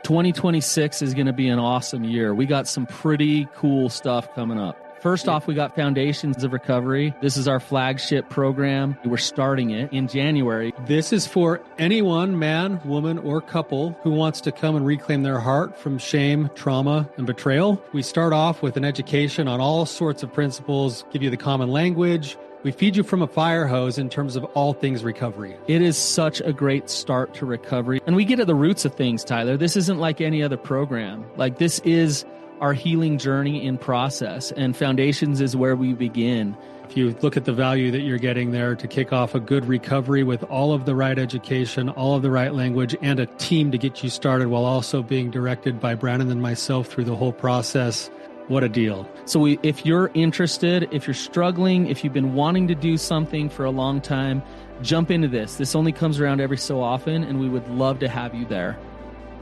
2026 is going to be an awesome year. We got some pretty cool stuff coming up. First off, we got Foundations of Recovery. This is our flagship program. We're starting it in January. This is for anyone, man, woman, or couple who wants to come and reclaim their heart from shame, trauma, and betrayal. We start off with an education on all sorts of principles, give you the common language. We feed you from a fire hose in terms of all things recovery. It is such a great start to recovery. And we get at the roots of things, Tyler. This isn't like any other program. Like, this is our healing journey in process, and Foundations is where we begin. If you look at the value that you're getting there to kick off a good recovery with all of the right education, all of the right language, and a team to get you started while also being directed by Brannon and myself through the whole process, what a deal. So if you're interested, if you're struggling, if you've been wanting to do something for a long time, jump into this. This only comes around every so often, and we would love to have you there.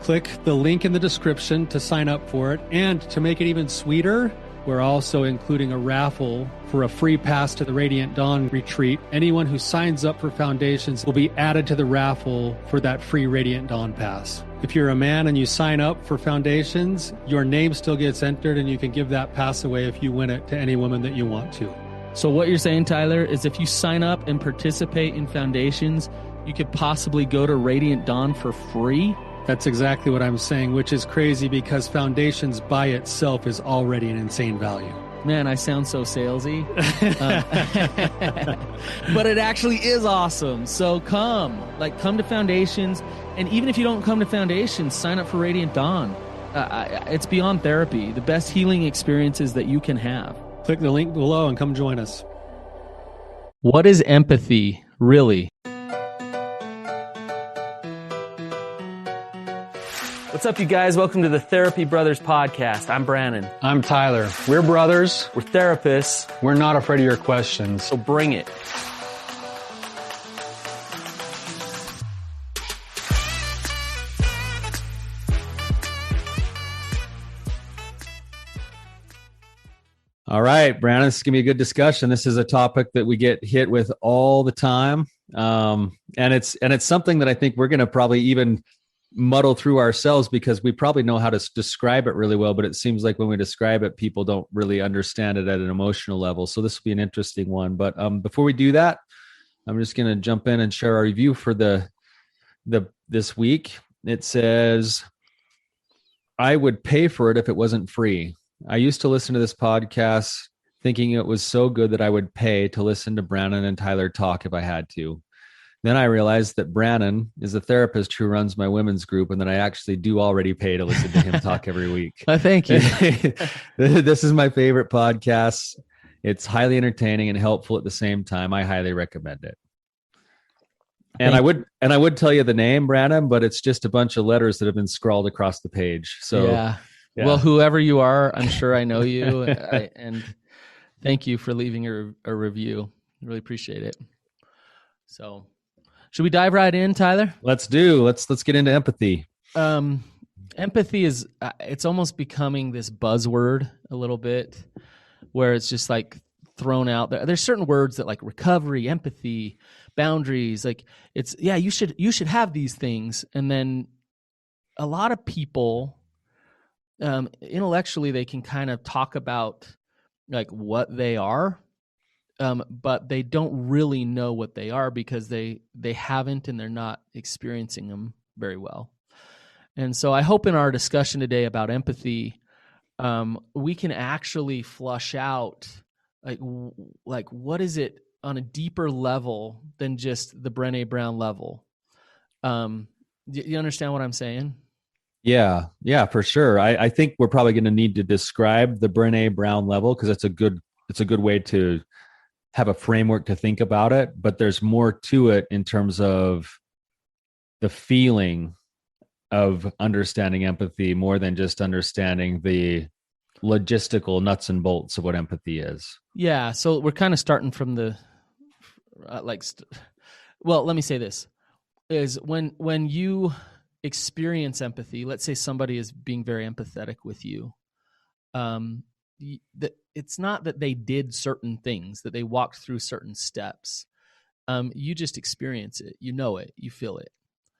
Click the link in the description to sign up for it. And to make it even sweeter, we're also including a raffle for a free pass to the Radiant Dawn retreat. Anyone who signs up for Foundations will be added to the raffle for that free Radiant Dawn pass. If you're a man and you sign up for Foundations, your name still gets entered, and you can give that pass away if you win it to any woman that you want to. So what you're saying, Tyler, is if you sign up and participate in Foundations, you could possibly go to Radiant Dawn for free? That's exactly what I'm saying, which is crazy because Foundations by itself is already an insane value. Man, I sound so salesy. But it actually is awesome. So come to Foundations. And even if you don't come to Foundations, sign up for Radiant Dawn. It's beyond therapy. The best healing experiences that you can have. Click the link below and come join us. What is empathy, really? What's up, you guys? Welcome to the Therapy Brothers podcast. I'm Brannon. I'm Tyler. We're brothers. We're therapists. We're not afraid of your questions. So bring it. All right, Brannon, this is going to be a good discussion. This is a topic that we get hit with all the time. And it's something that I think we're going to probably even muddle through ourselves because we probably know how to describe it really well, but it seems like when we describe it, people don't really understand it at an emotional level. So this will be an interesting one. But before we do that, I'm just going to jump in and share our review for this week. It says, I would pay for it if it wasn't free. I used to listen to this podcast thinking it was so good that I would pay to listen to Brannon and Tyler talk if I had to. Then I realized that Brannon is a therapist who runs my women's group, and that I actually do already pay to listen to him talk every week. Thank you. This is my favorite podcast. It's highly entertaining and helpful at the same time. I highly recommend it. And I would tell you the name, Brannon, but it's just a bunch of letters that have been scrawled across the page. So yeah. Well, whoever you are, I'm sure I know you, and thank you for leaving a review. Really appreciate it. So, should we dive right in, Tyler? Let's get into empathy. Empathy is it's almost becoming this buzzword a little bit, where it's just like thrown out there. There's certain words that like recovery, empathy, boundaries, like you should have these things, and then a lot of people intellectually they can kind of talk about like what they are, but they don't really know what they are because they haven't and they're not experiencing them very well. And so I hope in our discussion today about empathy, we can actually flush out like what is it on a deeper level than just the Brené Brown level. You understand what I'm saying? Yeah, for sure. I think we're probably going to need to describe the Brené Brown level because it's a good way to have a framework to think about it. But there's more to it in terms of the feeling of understanding empathy more than just understanding the logistical nuts and bolts of what empathy is. Yeah. So we're kind of starting from the let me say this is when you experience empathy, let's say somebody is being very empathetic with you, it's not that they did certain things, that they walked through certain steps. You just experience it, you know it, you feel it.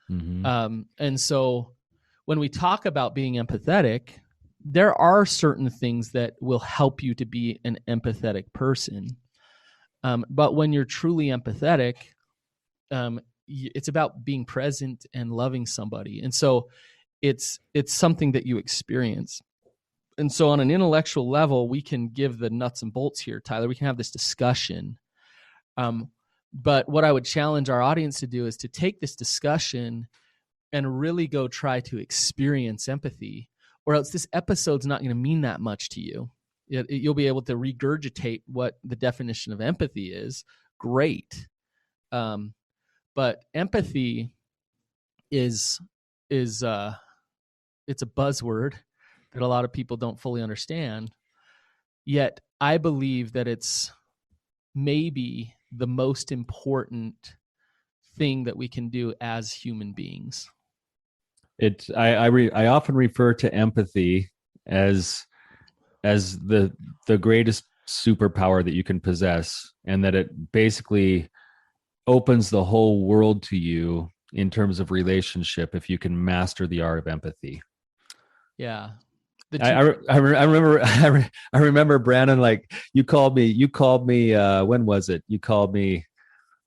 Mm-hmm. And so when we talk about being empathetic, there are certain things that will help you to be an empathetic person. But when you're truly empathetic, it's about being present and loving somebody. And so it's something that you experience. And so on an intellectual level, we can give the nuts and bolts here, Tyler. We can have this discussion. But what I would challenge our audience to do is to take this discussion and really go try to experience empathy, or else this episode's not going to mean that much to you. You'll be able to regurgitate what the definition of empathy is. Great. But empathy is it's a buzzword that a lot of people don't fully understand. Yet I believe that it's maybe the most important thing that we can do as human beings. I often refer to empathy as the greatest superpower that you can possess, and that it basically opens the whole world to you in terms of relationship if you can master the art of empathy. Yeah. I remember Brannon, like you called me when was it? You called me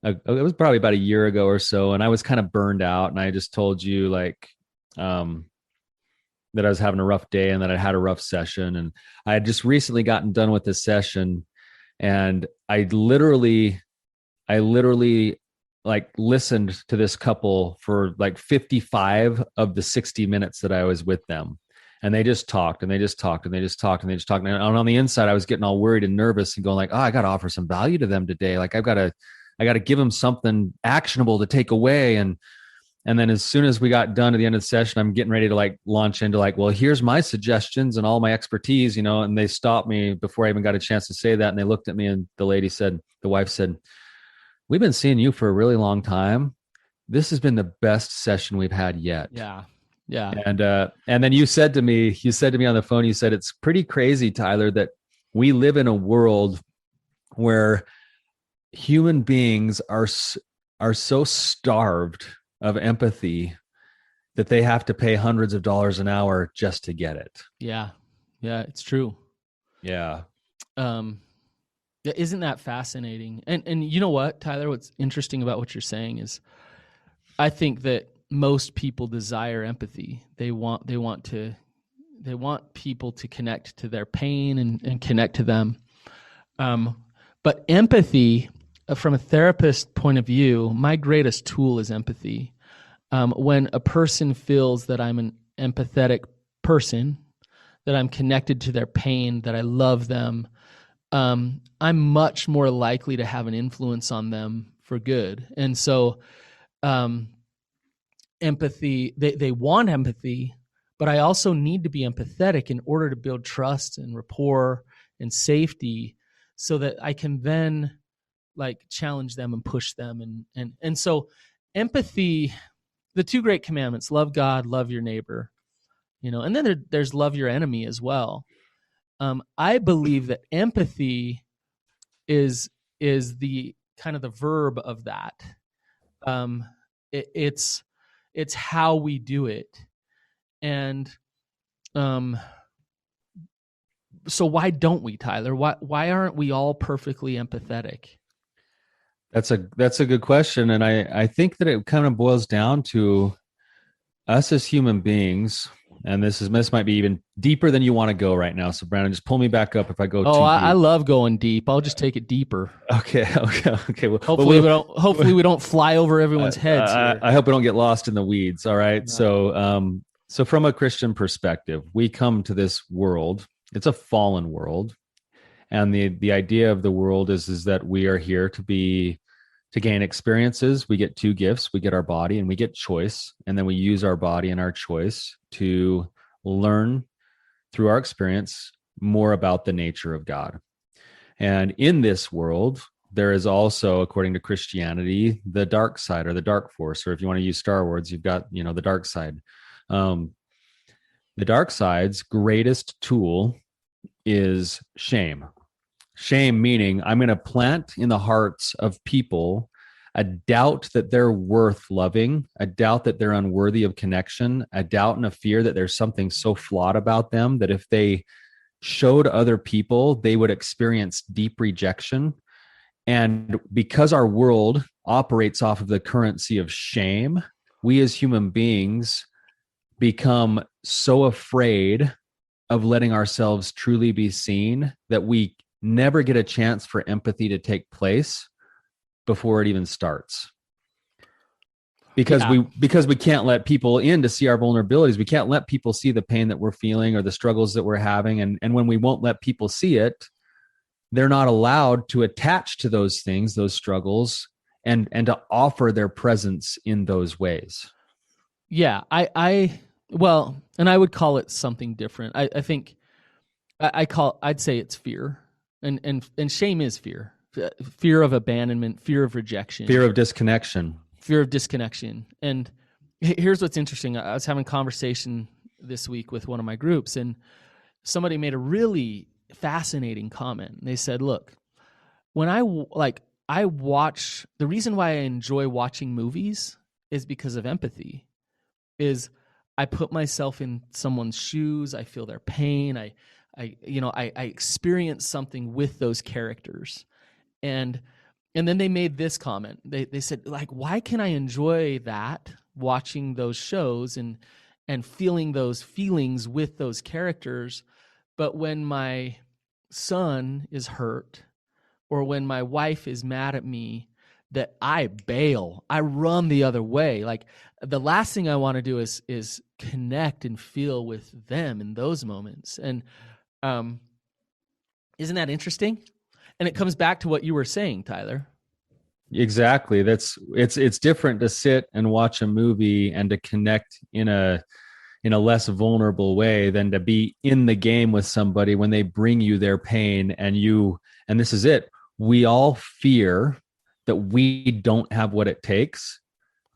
it was probably about a year ago or so, and I was kind of burned out, and I just told you like that I was having a rough day and that I had a rough session, and I had just recently gotten done with this session, and I literally like listened to this couple for like 55 of the 60 minutes that I was with them. And they just talked and they just talked and they just talked and they just talked. And on the inside, I was getting all worried and nervous and going like, oh, I got to offer some value to them today. Like I got to give them something actionable to take away. And then as soon as we got done at the end of the session, I'm getting ready to like launch into like, well, here's my suggestions and all my expertise, you know, and they stopped me before I even got a chance to say that. And they looked at me, and the wife said, we've been seeing you for a really long time. This has been the best session we've had yet. Yeah. Yeah. And then you said to me on the phone, you said, it's pretty crazy, Tyler, that we live in a world where human beings are so starved of empathy that they have to pay hundreds of dollars an hour just to get it. Yeah. Yeah. It's true. Yeah. Isn't that fascinating? And you know what, Tyler, what's interesting about what you're saying is I think that most people desire empathy. They want people to connect to their pain and connect to them. But empathy, from a therapist point of view, my greatest tool is empathy. When a person feels that I'm an empathetic person, that I'm connected to their pain, that I love them, I'm much more likely to have an influence on them for good. And so empathy, they want empathy, but I also need to be empathetic in order to build trust and rapport and safety so that I can then like challenge them and push them. And so empathy, the two great commandments, love God, love your neighbor, you know, and then there's love your enemy as well. I believe that empathy is the kind of the verb of that. It's how we do it. And so why don't we, Tyler? Why aren't we all perfectly empathetic? That's a good question. And I think that it kind of boils down to us as human beings. And this might be even deeper than you want to go right now. So Brandon, just pull me back up if I go too deep. I love going deep. I'll just take it deeper. Okay. Well, hopefully we don't fly over everyone's heads here. I hope we don't get lost in the weeds. All right. No. So from a Christian perspective, we come to this world. It's a fallen world. And the idea of the world is that we are here to gain experiences. We get two gifts. We get our body and we get choice. And then we use our body and our choice to learn through our experience more about the nature of God. And in this world, there is also, according to Christianity, the dark side or the dark force, or if you want to use Star Wars, you've got, you know, the dark side. The dark side's greatest tool is shame. Shame meaning I'm going to plant in the hearts of people a doubt that they're worth loving, a doubt that they're unworthy of connection, a doubt and a fear that there's something so flawed about them that if they showed other people, they would experience deep rejection. And because our world operates off of the currency of shame, we as human beings become so afraid of letting ourselves truly be seen that we never get a chance for empathy to take place before it even starts. Because we can't let people in to see our vulnerabilities. We can't let people see the pain that we're feeling or the struggles that we're having. And when we won't let people see it, they're not allowed to attach to those things, those struggles, and to offer their presence in those ways. Yeah, well, and I would call it something different. I think I'd say it's fear, and shame is fear, fear of abandonment, fear of rejection, fear of disconnection. And here's what's interesting. I was having a conversation this week with one of my groups, and somebody made a really fascinating comment. They said, look, when I watch, the reason why I enjoy watching movies is because of empathy. Is I put myself in someone's shoes, I feel their pain, I experience something with those characters. And then they made this comment. They said, like, why can I enjoy that, watching those shows and feeling those feelings with those characters, but when my son is hurt or when my wife is mad at me, that I bail, I run the other way. Like, the last thing I want to do is connect and feel with them in those moments. And isn't that interesting? And it comes back to what you were saying, Tyler. Exactly. It's different to sit and watch a movie and to connect in a less vulnerable way than to be in the game with somebody when they bring you their pain and this is it. We all fear that we don't have what it takes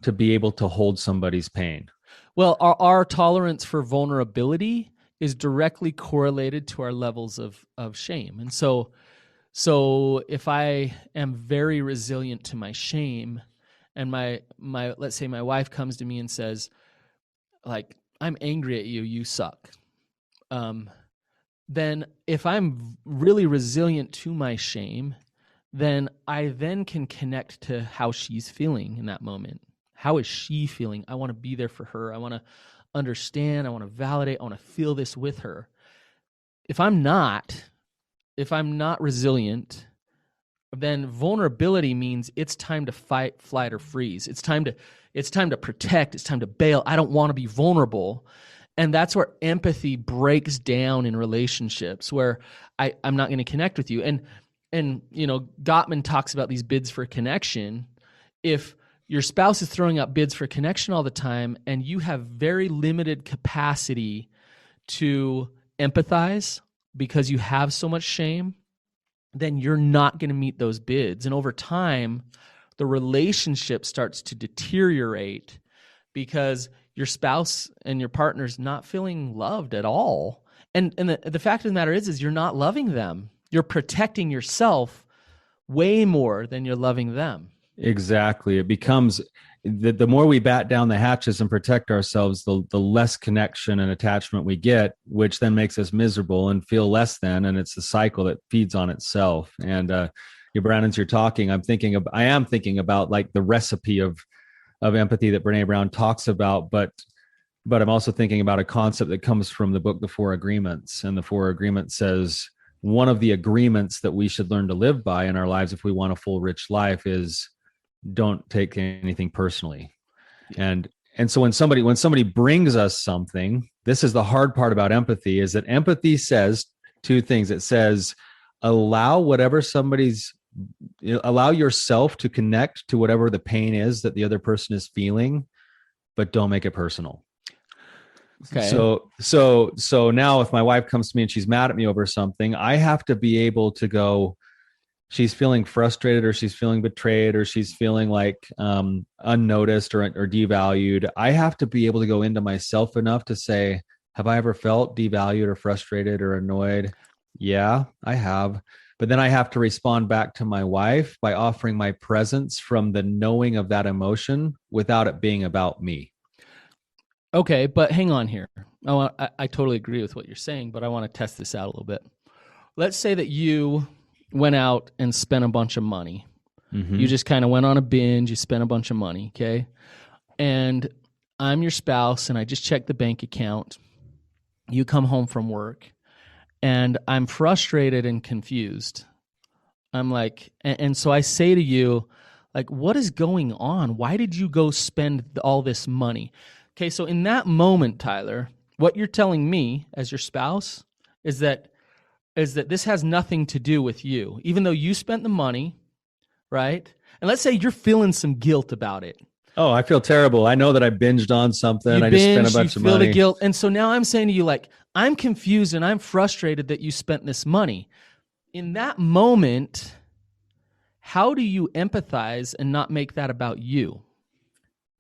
to be able to hold somebody's pain. Well, our tolerance for vulnerability is directly correlated to our levels of shame. And so if I am very resilient to my shame, and my let's say my wife comes to me and says, like, I'm angry at you, you suck. Then if I'm really resilient to my shame, then I then can connect to how she's feeling in that moment. How is she feeling? I want to be there for her. I want to understand. I want to validate. I want to feel this with her. If I'm not resilient, then vulnerability means it's time to fight, flight, or freeze. It's time to protect. It's time to bail. I don't want to be vulnerable. And that's where empathy breaks down in relationships, where I'm not going to connect with you. And Gottman talks about these bids for connection. If your spouse is throwing out bids for connection all the time and you have very limited capacity to empathize because you have so much shame, then you're not going to meet those bids. And over time, the relationship starts to deteriorate because your spouse and your partner's not feeling loved at all. And the fact of the matter is you're not loving them. You're protecting yourself way more than you're loving them. Exactly. It becomes the more we bat down the hatches and protect ourselves, the less connection and attachment we get, which then makes us miserable and feel less than. And it's a cycle that feeds on itself. And Brannon, as you're talking, I am thinking about like the recipe of empathy that Brene Brown talks about, but I'm also thinking about a concept that comes from the book, The Four Agreements. And the Four Agreements says one of the agreements that we should learn to live by in our lives if we want a full, rich life is don't take anything personally. And so when somebody brings us something, this is the hard part about empathy, is that empathy says two things. It says, allow yourself to connect to whatever the pain is that the other person is feeling, but don't make it personal. Okay. So now if my wife comes to me and she's mad at me over something, I have to be able to go, she's feeling frustrated or she's feeling betrayed or she's feeling like unnoticed or devalued. I have to be able to go into myself enough to say, have I ever felt devalued or frustrated or annoyed? Yeah, I have. But then I have to respond back to my wife by offering my presence from the knowing of that emotion without it being about me. Okay, but hang on here. I totally agree with what you're saying, but I want to test this out a little bit. Let's say that you went out and spent a bunch of money. Mm-hmm. You just kind of went on a binge. You spent a bunch of money, okay? And I'm your spouse, and I just checked the bank account. You come home from work, and I'm frustrated and confused. I'm like, and so I say to you, like, what is going on? Why did you go spend all this money? Okay, so in that moment, Tyler, what you're telling me as your spouse is that this has nothing to do with you, even though you spent the money, right? And let's say you're feeling some guilt about it. Oh, I feel terrible. I know that I binged on something. I just spent a bunch of money. You feel the guilt. And so now I'm saying to you, like, I'm confused and I'm frustrated that you spent this money. In that moment, how do you empathize and not make that about you?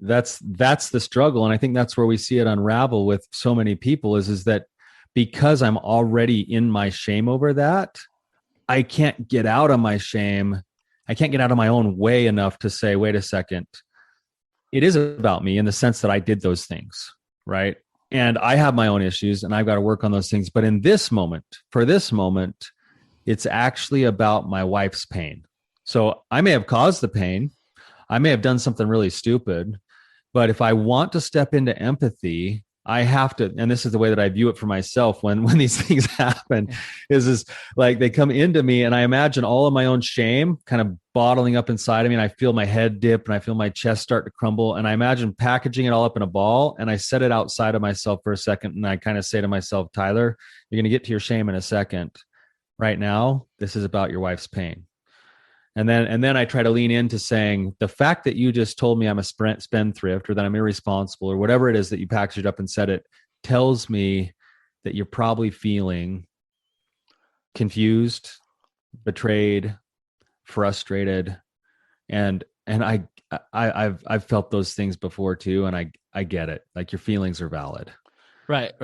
That's the struggle. And I think that's where we see it unravel with so many people is that because I'm already in my shame over that, I can't get out of my shame. I can't get out of my own way enough to say, wait a second, it is about me in the sense that I did those things, right? And I have my own issues and I've got to work on those things. But in this moment, for this moment, it's actually about my wife's pain. So I may have caused the pain. I may have done something really stupid. But if I want to step into empathy, I have to, and this is the way that I view it for myself when these things happen, is like they come into me and I imagine all of my own shame kind of bottling up inside of me, and I feel my head dip and I feel my chest start to crumble, and I imagine packaging it all up in a ball and I set it outside of myself for a second, and I kind of say to myself, Tyler, you're going to get to your shame in a second. Right now, this is about your wife's pain. And then I try to lean into saying, the fact that you just told me I'm a spendthrift or that I'm irresponsible or whatever it is that you packaged up and said it tells me that you're probably feeling confused, betrayed, frustrated. And I've felt those things before too. And I get it. Like your feelings are valid. Right.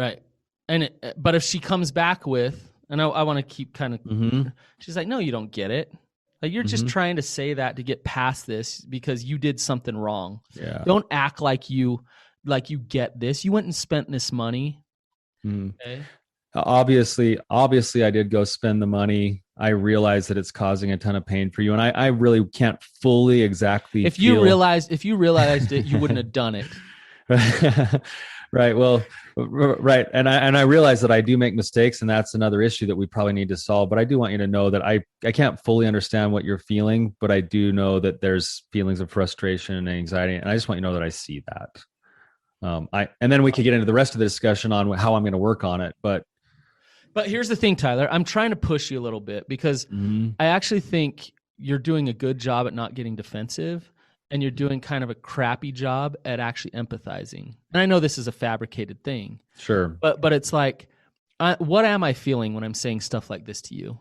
And but if she comes back with, and I want to keep kind of, she's like, no, you don't get it. Like you're just trying to say that to get past this because you did something wrong. Yeah. Don't act like you get this. You went and spent this money. Okay. Obviously I did go spend the money. I realize that it's causing a ton of pain for you. And I really can't fully exactly if you realized it, you wouldn't have done it. Right. Well, right. And I realize that I do make mistakes, and that's another issue that we probably need to solve. But I do want you to know that I can't fully understand what you're feeling, but I do know that there's feelings of frustration and anxiety. And I just want you to know that I see that. And then we could get into the rest of the discussion on how I'm going to work on it. But here's the thing, Tyler, I'm trying to push you a little bit because I actually think you're doing a good job at not getting defensive. And you're doing kind of a crappy job at actually empathizing. And I know this is a fabricated thing. Sure. But it's like, what am I feeling when I'm saying stuff like this to you?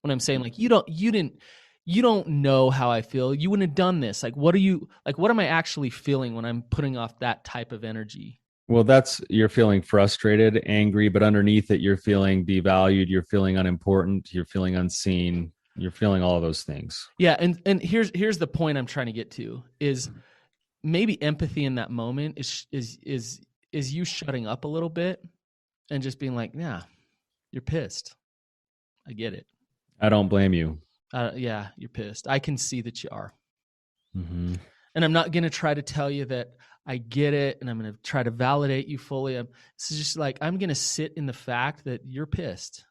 When I'm saying like, you don't know how I feel. You wouldn't have done this. Like, what am I actually feeling when I'm putting off that type of energy? Well, you're feeling frustrated, angry, but underneath it, you're feeling devalued. You're feeling unimportant. You're feeling unseen. You're feeling all of those things. Yeah, and here's the point I'm trying to get to is maybe empathy in that moment is you shutting up a little bit and just being like, yeah, you're pissed. I get it. I don't blame you. Yeah, you're pissed. I can see that you are. Mm-hmm. And I'm not going to try to tell you that I get it and I'm going to try to validate you fully. It's just like I'm going to sit in the fact that you're pissed.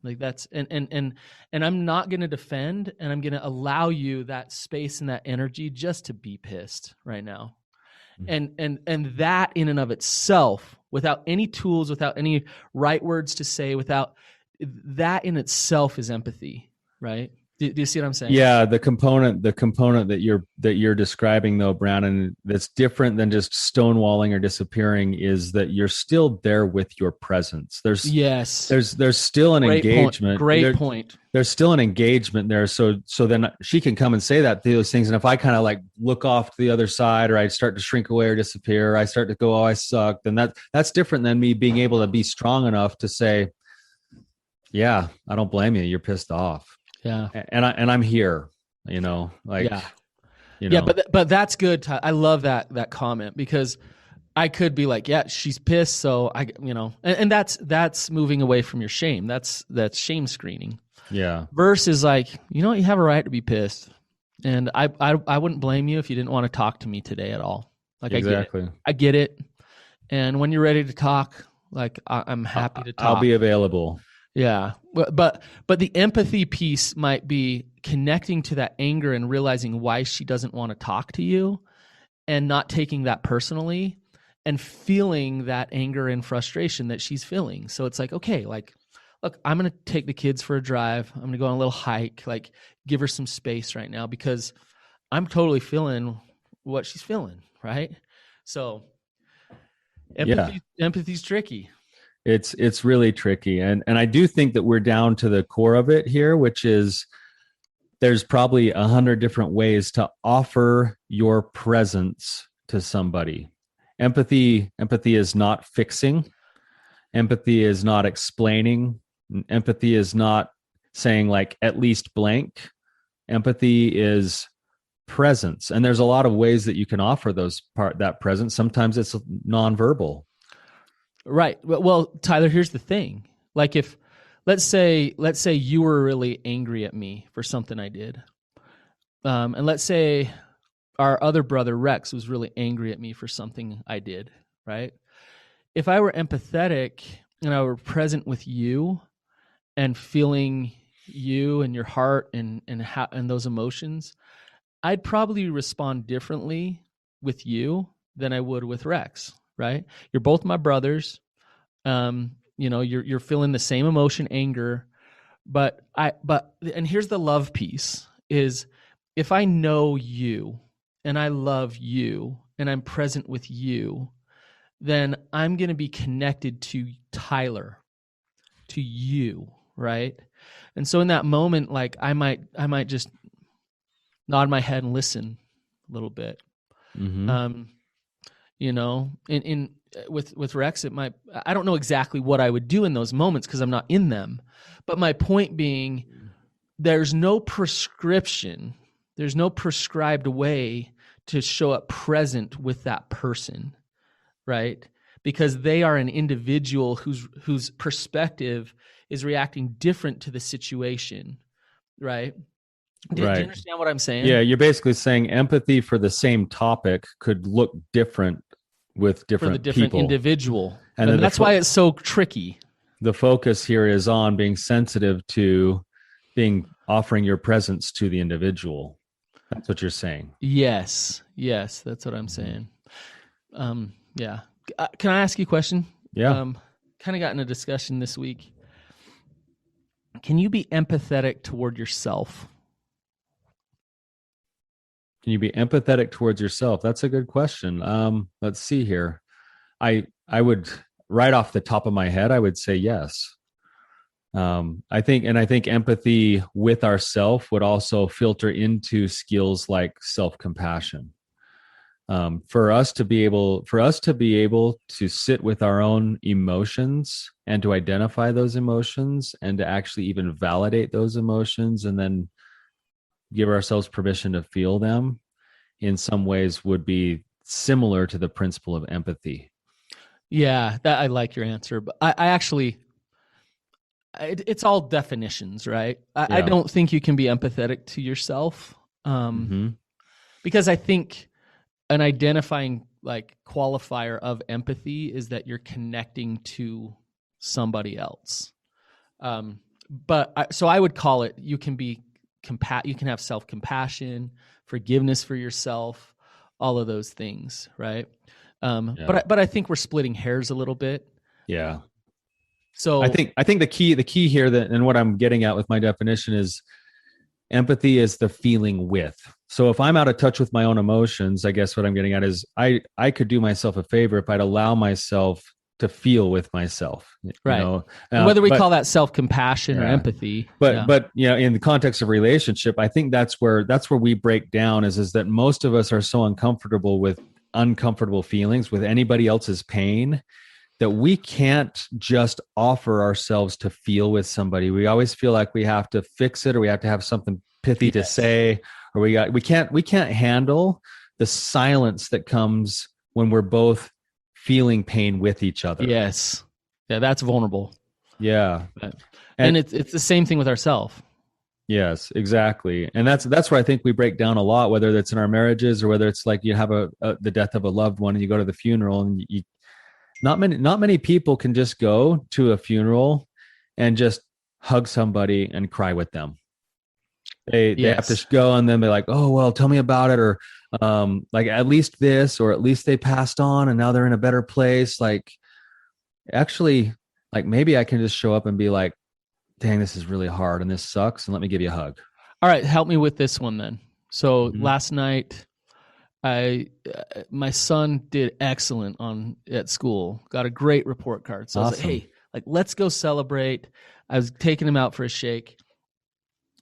Like that's and I'm not going to defend, and I'm going to allow you that space and that energy just to be pissed right now. And that in and of itself, without any tools, without any right words to say, without that in itself is empathy, right? Do you see what I'm saying? Yeah, the component that you're describing though, Brannon, that's different than just stonewalling or disappearing is that you're still there with your presence. There's still an engagement. Great point. There's still an engagement there. So then she can come and say those things. And if I kind of like look off to the other side, or I start to shrink away or disappear, or I start to go, oh, I suck, then that's different than me being able to be strong enough to say, Yeah, I don't blame you. You're pissed off. Yeah. And I'm here, you know, like, Yeah. you Yeah, know. but that's good. I love that comment, because I could be like, yeah, she's pissed, so and that's moving away from your shame. That's shame screening. Yeah. Versus like, you have a right to be pissed, and I wouldn't blame you if you didn't want to talk to me today at all. Like, Exactly. I get it, and when you're ready to talk, like I'm happy to talk. I'll be available. Yeah, but the empathy piece might be connecting to that anger and realizing why she doesn't want to talk to you, and not taking that personally, and feeling that anger and frustration that she's feeling. So it's like, okay, like, look, I'm going to take the kids for a drive. I'm going to go on a little hike, like give her some space right now, because I'm totally feeling what she's feeling, right? So empathy's tricky. It's really tricky. And I do think that we're down to the core of it here, which is there's probably 100 different ways to offer your presence to somebody. Empathy is not fixing. Empathy is not explaining. Empathy is not saying like at least blank. Empathy is presence. And there's a lot of ways that you can offer that presence. Sometimes it's nonverbal. Right. Well, Tyler, here's the thing. Like, if let's say you were really angry at me for something I did. And let's say our other brother Rex was really angry at me for something I did, right? If I were empathetic and I were present with you and feeling you and your heart and those emotions, I'd probably respond differently with you than I would with Rex, right? You're both my brothers. You're feeling the same emotion, anger, but here's the love piece is, if I know you and I love you and I'm present with you, then I'm going to be connected to Tyler, to you, right? And so in that moment, like I might just nod my head and listen a little bit. Mm-hmm. With Rex, I don't know exactly what I would do in those moments because I'm not in them. But my point being, there's no prescription, there's no prescribed way to show up present with that person, right? Because they are an individual whose perspective is reacting different to the situation, right? Do you understand what I'm saying? Yeah, you're basically saying empathy for the same topic could look different with different for the different people. Individual. And that's why it's so tricky. The focus here is on being sensitive to offering your presence to the individual. That's what you're saying. Yes, that's what I'm saying. Yeah. Can I ask you a question? Yeah. Kind of got in a discussion this week. Can you be empathetic toward yourself? Can you be empathetic towards yourself? That's a good question. Let's see here. I would, right off the top of my head, I would say yes. I think empathy with ourself would also filter into skills like self-compassion. For us to be able to sit with our own emotions and to identify those emotions and to actually even validate those emotions and then give ourselves permission to feel them in some ways would be similar to the principle of empathy. Yeah, I like your answer, but I actually, it's all definitions, right? I don't think you can be empathetic to yourself, because I think an identifying like qualifier of empathy is that you're connecting to somebody else. So I would call it, you can have self-compassion, forgiveness for yourself, all of those things, right? But I think we're splitting hairs a little bit. Yeah. So I think the key here and what I'm getting at with my definition is empathy is the feeling with. So if I'm out of touch with my own emotions, I guess what I'm getting at is I could do myself a favor if I'd allow myself to feel with myself, right? Whether we call that self-compassion or empathy, but in the context of relationship, I think that's where we break down is that most of us are so uncomfortable with uncomfortable feelings, with anybody else's pain, that we can't just offer ourselves to feel with somebody. We always feel like we have to fix it, or we have to have something pithy to say, or we can't handle the silence that comes when we're both feeling pain with each other. Yes. Yeah, that's vulnerable. Yeah. And it's the same thing with ourselves. Yes, exactly. And that's where I think we break down a lot, whether it's in our marriages or whether it's like you have the death of a loved one and you go to the funeral, and not many people can just go to a funeral and just hug somebody and cry with them. They have to go and then be like, oh, well, tell me about it. Or like, at least this, or at least they passed on and now they're in a better place. Like, actually, like, maybe I can just show up and be like, dang, this is really hard and this sucks, and let me give you a hug. All right, help me with this one then. So last night, my son did excellent at school. Got a great report card. So awesome. I was like, hey, like, let's go celebrate. I was taking him out for a shake.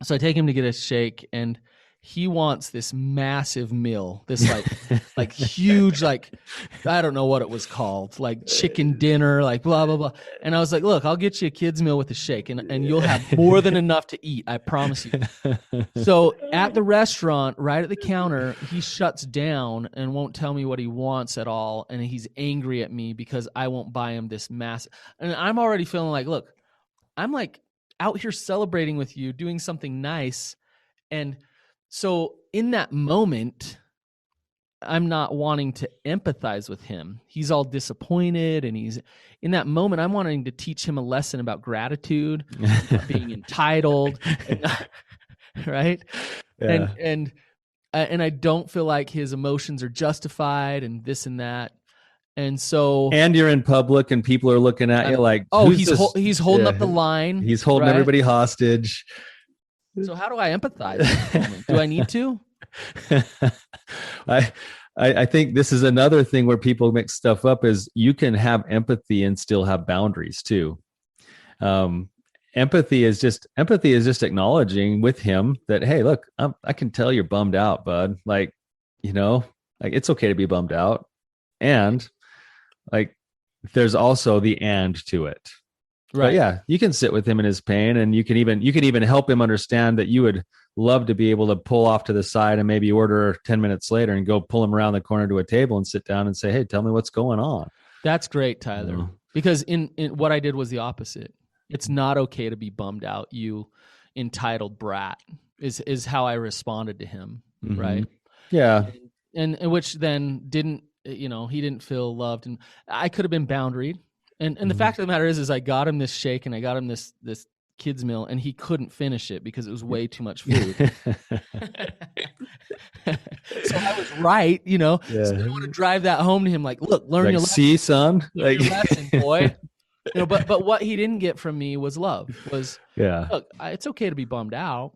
So I take him to get a shake, and he wants this massive meal, this like huge, like, I don't know what it was called, like chicken dinner, like blah, blah, blah. And I was like, look, I'll get you a kid's meal with a shake, and you'll have more than enough to eat. I promise you. So at the restaurant, right at the counter, he shuts down and won't tell me what he wants at all. And he's angry at me because I won't buy him this massive. And I'm already feeling like, look, I'm like out here celebrating with you, doing something nice. And so in that moment, I'm not wanting to empathize with him. He's all disappointed, and he's in that moment, I'm wanting to teach him a lesson about gratitude, about being entitled, right? Yeah. And I don't feel like his emotions are justified, and this and that. And so, and you're in public, and people are looking at you like, oh, he's holding up the line. He's holding everybody hostage. So how do I empathize at this moment? Do I need to? I think this is another thing where people mix stuff up, is you can have empathy and still have boundaries too. Empathy is just acknowledging with him that, hey, look, I can tell you're bummed out, bud. Like, like, it's okay to be bummed out. And like, there's also the and to it. Right. But yeah, you can sit with him in his pain, and you can even help him understand that you would love to be able to pull off to the side and maybe order 10 minutes later and go pull him around the corner to a table and sit down and say, hey, tell me what's going on. That's great, Tyler. Because in what I did was the opposite. It's not okay to be bummed out, you entitled brat, is how I responded to him. Right. Yeah. And which then didn't, he didn't feel loved, and I could have been boundaried. And the fact of the matter is I got him this shake, and I got him this kid's meal, and he couldn't finish it because it was way too much food. So I was right, So I want to drive that home to him, like, look, learn your lesson. See, son, learn your lesson, boy. But what he didn't get from me was love. Look, it's okay to be bummed out,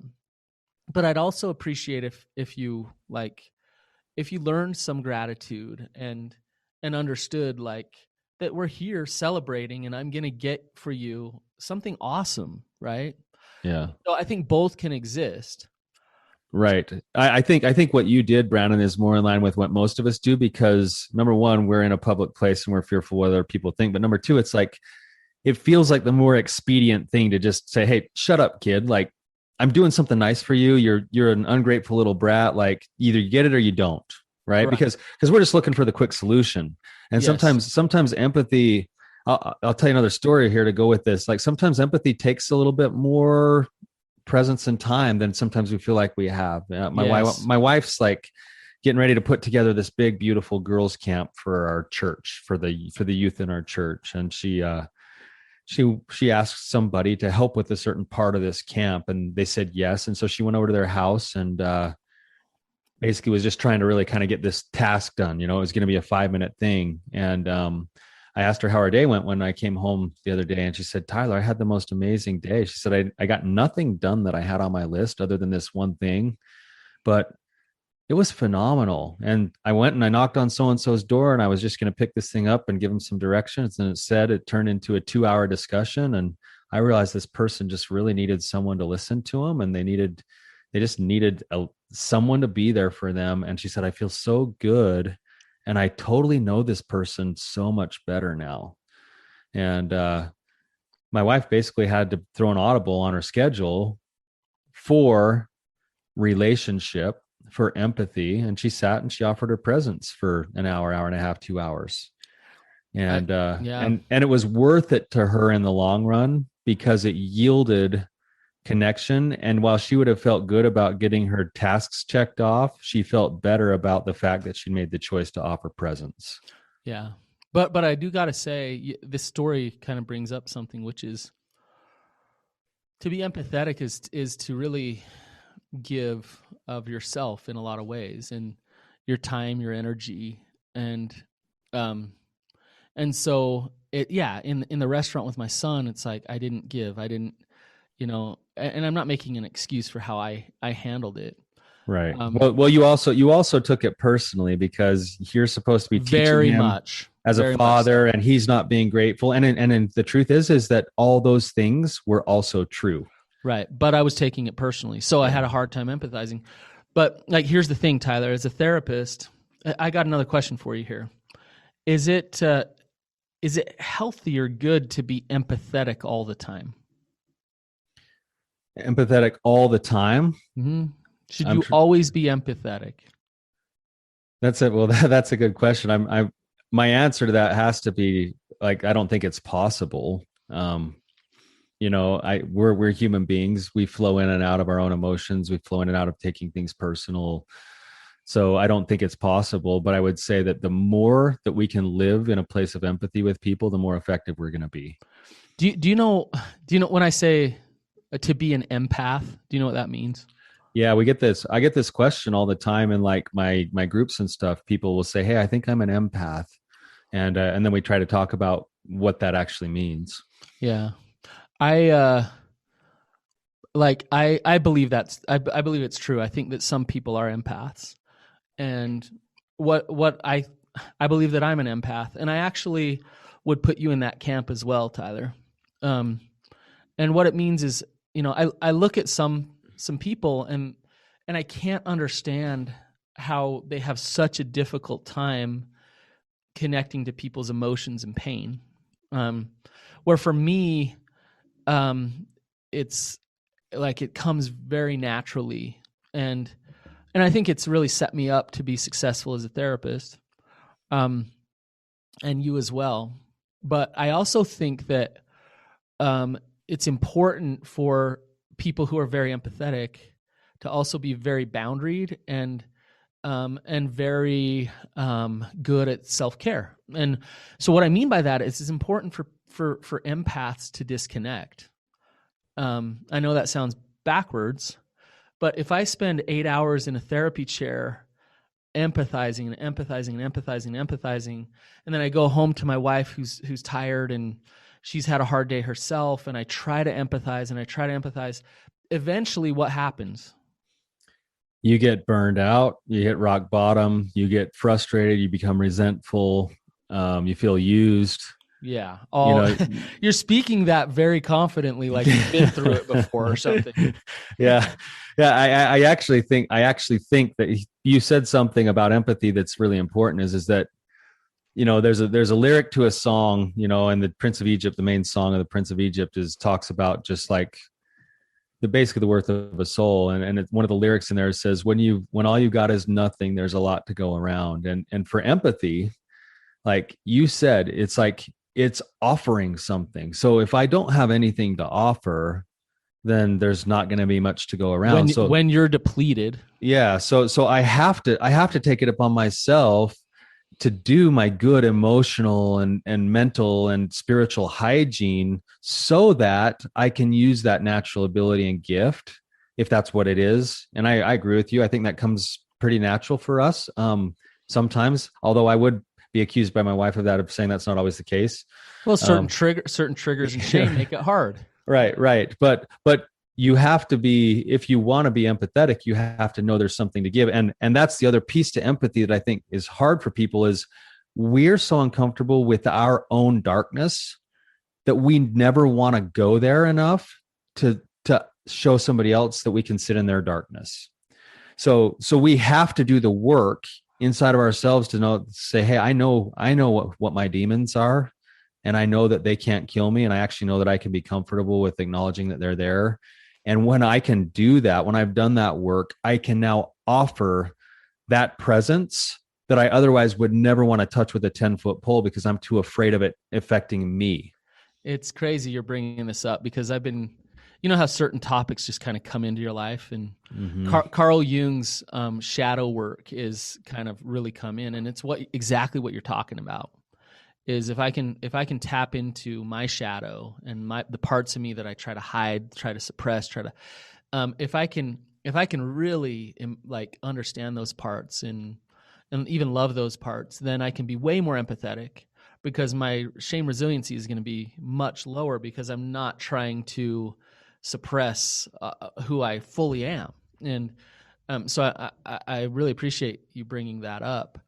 but I'd also appreciate if you learned some gratitude and understood, like, that we're here celebrating, and I'm going to get for you something awesome, right? Yeah. So I think both can exist. Right. I think what you did, Brannon, is more in line with what most of us do, because number one, we're in a public place and we're fearful what other people think. But number two, it's like, it feels like the more expedient thing to just say, hey, shut up, kid. Like, I'm doing something nice for you. You're an ungrateful little brat. Like, either you get it or you don't. Right. Because we're just looking for the quick solution. And sometimes empathy, I'll tell you another story here to go with this. Like, sometimes empathy takes a little bit more presence and time than sometimes we feel like we have. My wife's like getting ready to put together this big, beautiful girls' camp for our church, for the youth in our church. And she asked somebody to help with a certain part of this camp, and they said yes. And so she went over to their house and basically was just trying to really kind of get this task done. It was going to be a 5-minute thing. And I asked her how her day went when I came home the other day. And she said, Tyler, I had the most amazing day. She said, I got nothing done that I had on my list other than this one thing, but it was phenomenal. And I went and I knocked on so-and-so's door, and I was just going to pick this thing up and give him some directions. And it turned into a 2-hour discussion. And I realized this person just really needed someone to listen to them. And they just needed someone to be there for them. And she said, I feel so good. And I totally know this person so much better now. And my wife basically had to throw an audible on her schedule for relationship, for empathy. And she sat and she offered her presence for an hour, hour and a half, 2 hours. And Yeah. and it was worth it to her in the long run because it yielded connection. And while she would have felt good about getting her tasks checked off, she felt better about the fact that she made the choice to offer presence. Yeah. But I do got to say, this story kind of brings up something, which is to be empathetic is to really give of yourself in a lot of ways, and your time, your energy, and so in the restaurant with my son, it's like I didn't give, I didn't, and I'm not making an excuse for how I handled it. Right. Well, you also took it personally because you're supposed to be teaching Very him much as a father, and he's not being grateful. And the truth is that all those things were also true. Right. But I was taking it personally, so I had a hard time empathizing. But like, here's the thing, Tyler. As a therapist, I got another question for you here. Is it healthy or good to be empathetic all the time? Empathetic all the time? Mm-hmm. Should you always be empathetic? That's it. Well, that's a good question. My answer to that has to be like, I don't think it's possible. We're human beings. We flow in and out of our own emotions. We flow in and out of taking things personal. So I don't think it's possible, but I would say that the more that we can live in a place of empathy with people, the more effective we're going to be. Do you know when I say to be an empath, do you know what that means? Yeah, I get this question all the time in like my groups and stuff. People will say, "Hey, I think I'm an empath." And then we try to talk about what that actually means. Yeah. I believe I believe it's true. I think that some people are empaths. And what I believe that I'm an empath, and I actually would put you in that camp as well, Tyler. And what it means is, I look at some people and I can't understand how they have such a difficult time connecting to people's emotions and pain. Where for me, it's like it comes very naturally, and I think it's really set me up to be successful as a therapist, and you as well. But I also think that it's important for people who are very empathetic to also be very boundaried and very good at self-care. And so what I mean by that is it's important for empaths to disconnect. I know that sounds backwards, but if I spend 8 hours in a therapy chair empathizing and empathizing and empathizing and empathizing, and then I go home to my wife who's tired and she's had a hard day herself, and I try to empathize, eventually what happens? You get burned out, you hit rock bottom, you get frustrated, you become resentful, you feel used. Yeah. You're speaking that very confidently, like you've been through it before or something. Yeah. I actually think that you said something about empathy that's really important is that, there's a lyric to a song, and the Prince of Egypt, the main song of the Prince of Egypt talks about just like basically the worth of a soul. And one of the lyrics in there says, when all you got is nothing, there's a lot to go around. And for empathy, like you said, it's like, it's offering something. So if I don't have anything to offer, then there's not going to be much to go around. When you're depleted. Yeah. So I have to take it upon myself to do my good emotional and mental and spiritual hygiene so that I can use that natural ability and gift, if that's what it is. And I agree with you. I think that comes pretty natural for us. Sometimes, although I would be accused by my wife of that, of saying that's not always the case. Well, certain triggers and shame make it hard. Right. But you have to be, if you want to be empathetic, you have to know there's something to give. And that's the other piece to empathy that I think is hard for people is we're so uncomfortable with our own darkness that we never want to go there enough to show somebody else that we can sit in their darkness. So we have to do the work inside of ourselves to say, hey, I know what my demons are, and I know that they can't kill me, and I actually know that I can be comfortable with acknowledging that they're there. And when I can do that, when I've done that work, I can now offer that presence that I otherwise would never want to touch with a 10-foot pole because I'm too afraid of it affecting me. It's crazy you're bringing this up because I've been, you know how certain topics just kind of come into your life, and Carl Jung's shadow work is kind of really come in, and it's exactly what you're talking about. Is if I can tap into my shadow and the parts of me that I try to hide, try to suppress, if I can really like understand those parts and even love those parts, then I can be way more empathetic, because my shame resiliency is going to be much lower because I'm not trying to suppress who I fully am. And so I really appreciate you bringing that up.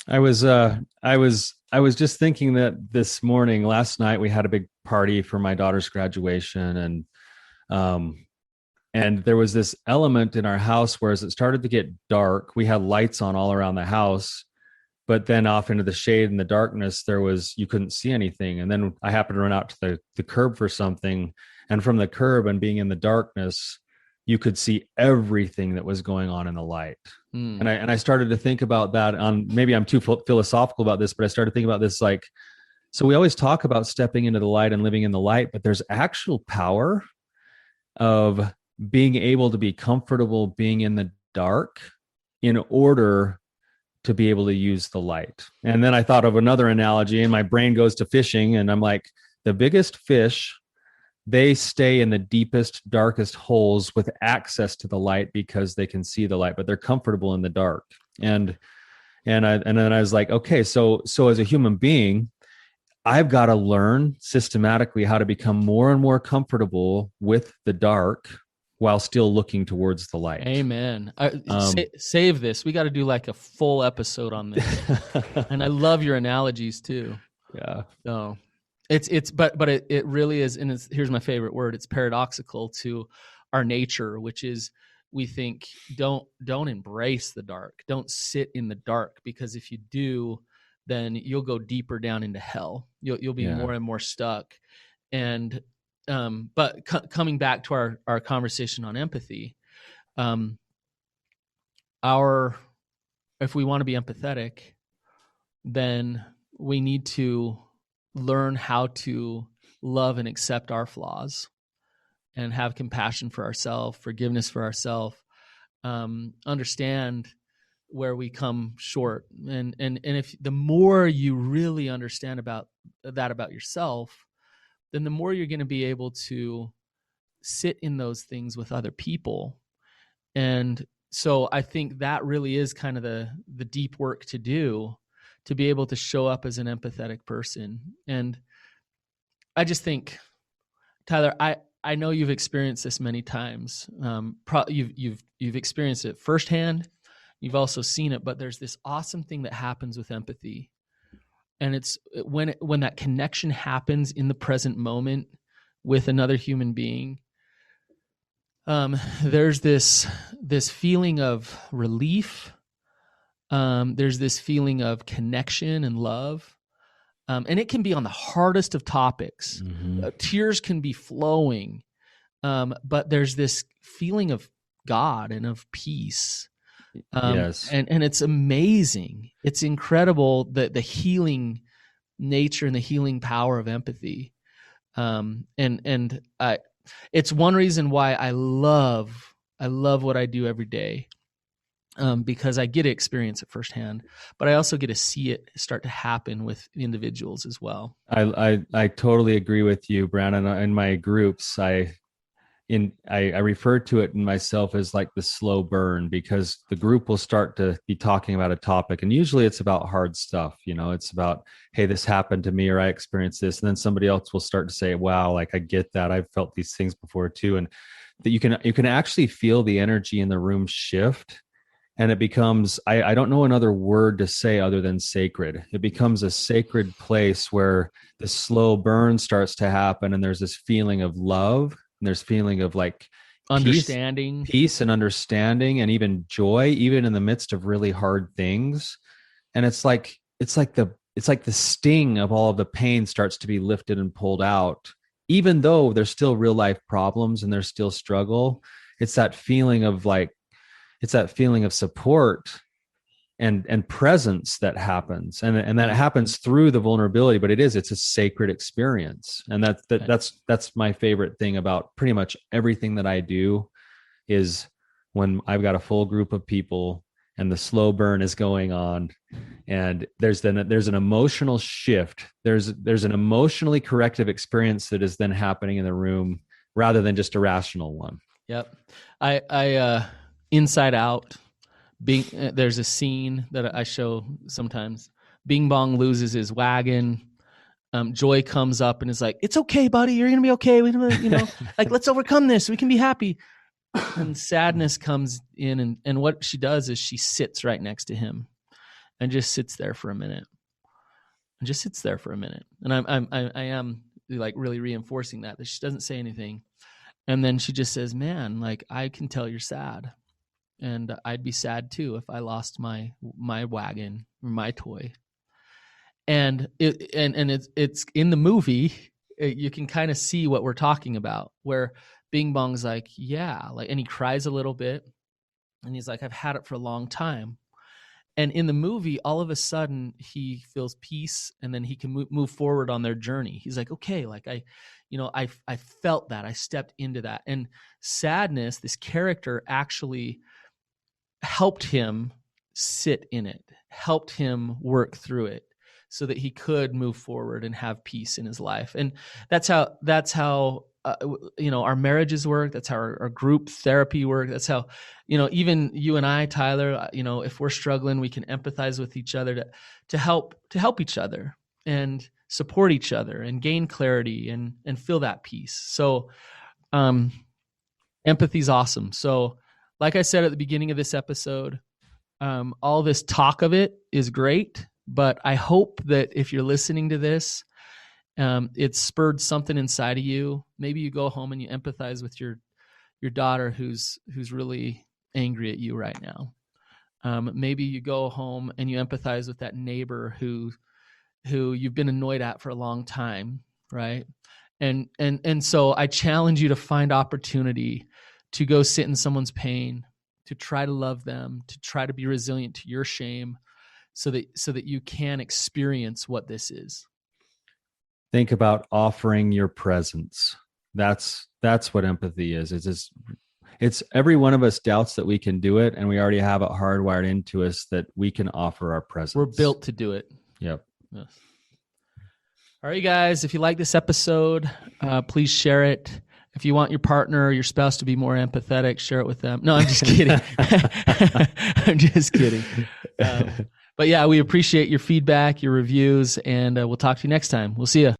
I was just thinking that last night, we had a big party for my daughter's graduation, and there was this element in our house where, as it started to get dark, we had lights on all around the house, but then off into the shade and the darkness, you couldn't see anything. And then I happened to run out to the curb for something, and from the curb and being in the darkness, you could see everything that was going on in the light. And I started to think about that. Maybe I'm too philosophical about this, but I started thinking about this, like, so we always talk about stepping into the light and living in the light, but there's actual power of being able to be comfortable being in the dark in order to be able to use the light. And then I thought of another analogy, and my brain goes to fishing, and I'm like, the biggest fish, they stay in the deepest, darkest holes with access to the light because they can see the light, but they're comfortable in the dark. And then I was like, okay, so as a human being, I've got to learn systematically how to become more and more comfortable with the dark while still looking towards the light. Amen. Save this. We got to do like a full episode on this. And I love your analogies too. Yeah. So but it really is, and here's my favorite word. It's paradoxical to our nature, which is we think don't embrace the dark. Don't sit in the dark, because if you do, then you'll go deeper down into hell. You'll be more and more stuck. And but coming back to our conversation on empathy, if we want to be empathetic, then we need to learn how to love and accept our flaws and have compassion for ourselves, forgiveness for ourselves, understand where we come short. And if the more you really understand about yourself, then the more you're going to be able to sit in those things with other people. And so I think that really is kind of the deep work to do, to be able to show up as an empathetic person. And I just think, Tyler, I know you've experienced this many times. You've experienced it firsthand. You've also seen it, but there's this awesome thing that happens with empathy. And it's when that connection happens in the present moment with another human being, there's this feeling of relief. There's this feeling of connection and love. And it can be on the hardest of topics. Mm-hmm. Tears can be flowing. But there's this feeling of God and of peace. Yes. And it's amazing. It's incredible, the healing nature and the healing power of empathy. It's one reason why I love what I do every day. Because I get to experience it firsthand, but I also get to see it start to happen with individuals as well. I totally agree with you, Brannon. In my groups, I refer to it in myself as like the slow burn, because the group will start to be talking about a topic, and usually it's about hard stuff. It's about, hey, this happened to me, or I experienced this, and then somebody else will start to say, wow, like I get that. I've felt these things before too. And that you can actually feel the energy in the room shift. And it becomes, I don't know another word to say other than sacred. It becomes a sacred place where the slow burn starts to happen, and there's this feeling of love, and there's feeling of like understanding, peace and understanding, and even joy, even in the midst of really hard things. And it's like it's like the sting of all of the pain starts to be lifted and pulled out, even though there's still real life problems and there's still struggle. It's that feeling of support and presence that happens, and that happens through the vulnerability, but it's a sacred experience. And that's my favorite thing about pretty much everything that I do, is when I've got a full group of people and the slow burn is going on, and there's an emotional shift. There's an emotionally corrective experience that is then happening in the room rather than just a rational one. Yep. I Inside Out, there's a scene that I show sometimes. Bing Bong loses his wagon. Joy comes up and is like, "It's okay, buddy. You're gonna be okay. Like, let's overcome this. We can be happy." And Sadness comes in, and what she does is she sits right next to him and just sits there for a minute. And I am like really reinforcing that she doesn't say anything. And then she just says, "Man, like, I can tell you're sad. And I'd be sad too if I lost my wagon or my toy." And it's in the movie, you can kind of see what we're talking about, where Bing Bong's like, "Yeah," like, and he cries a little bit, and he's like, "I've had it for a long time." And in the movie, all of a sudden, he feels peace, and then he can move forward on their journey. He's like, "Okay, like I felt that, I stepped into that." And Sadness, this character, actually helped him sit in it, helped him work through it, so that he could move forward and have peace in his life. And that's how our marriages work. That's how our group therapy work. That's how, even you and I, Tyler, if we're struggling, we can empathize with each other to help each other and support each other and gain clarity and feel that peace. So, empathy is awesome. So, like I said at the beginning of this episode, all this talk of it is great, but I hope that if you're listening to this, it spurred something inside of you. Maybe you go home and you empathize with your daughter who's really angry at you right now. Maybe you go home and you empathize with that neighbor who you've been annoyed at for a long time, right? And so I challenge you to find opportunity to go sit in someone's pain, to try to love them, to try to be resilient to your shame, so that you can experience what this is. Think about offering your presence. That's what empathy is. It's every one of us doubts that we can do it, and we already have it hardwired into us that we can offer our presence. We're built to do it. Yep. Yes. All right, guys, if you like this episode, please share it. If you want your partner or your spouse to be more empathetic, share it with them. No, I'm just kidding. I'm just kidding. But yeah, we appreciate your feedback, your reviews, and we'll talk to you next time. We'll see you.